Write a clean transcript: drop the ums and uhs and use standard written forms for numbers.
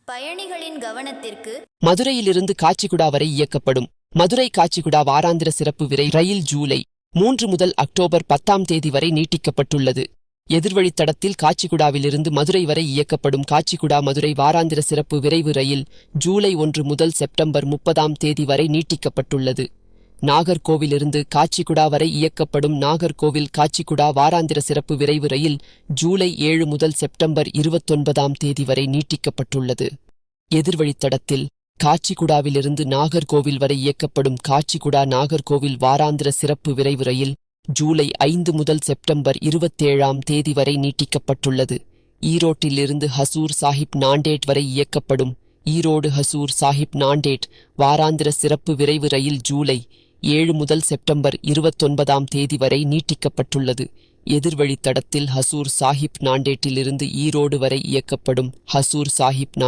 பயணிகளின் கவனத்திற்கு மதுரையிலிருந்து காச்சிகுடா வரை இயக்கப்படும் மதுரை காச்சிகுடா வாராந்திர சிறப்பு ரயில் ஜூலை 3 முதல் அக்டோபர் 10 வரை நீட்டிக்கப்பட்டுள்ளது. எதிர்வழித்தடத்தில் காச்சிகுடாவிலிருந்து மதுரை வரை இயக்கப்படும் காச்சிகுடா மதுரை வாராந்திர சிறப்பு விரைவு ரயில் ஜூலை 1 முதல் செப்டம்பர் 30 வரை நீட்டிக்கப்பட்டுள்ளது. நாகர்கோவிலிருந்து காச்சிகுடா வரை இயக்கப்படும் நாகர்கோவில் காச்சிகுடா வாராந்திர சிறப்பு விரைவு ரயில் ஜூலை 7 முதல் செப்டம்பர் 29 வரை நீட்டிக்கப்பட்டுள்ளது. எதிர்வழித்தடத்தில் காச்சிகுடாவிலிருந்து நாகர்கோவில் வரை இயக்கப்படும் காச்சிகுடா நாகர்கோவில் வாராந்திர சிறப்பு விரைவு ரயில் ஜூலை 5 முதல் செப்டம்பர் 27 வரை நீட்டிக்கப்பட்டுள்ளது. ஈரோட்டிலிருந்து ஹசூர் சாஹிப் நாண்டேட் வரை இயக்கப்படும் ஈரோடு ஹசூர் சாஹிப் நாண்டேட் வாராந்திர சிறப்பு விரைவு ரயில் ஜூலை 7 முதல் செப்டம்பர் 29 வரை நீட்டிக்கப்பட்டுள்ளது. எதிர்வழித்தடத்தில் ஹசூர் சாஹிப் நாண்டேட்டிலிருந்து ஈரோடு வரை இயக்கப்படும் ஹசூர் சாஹிப்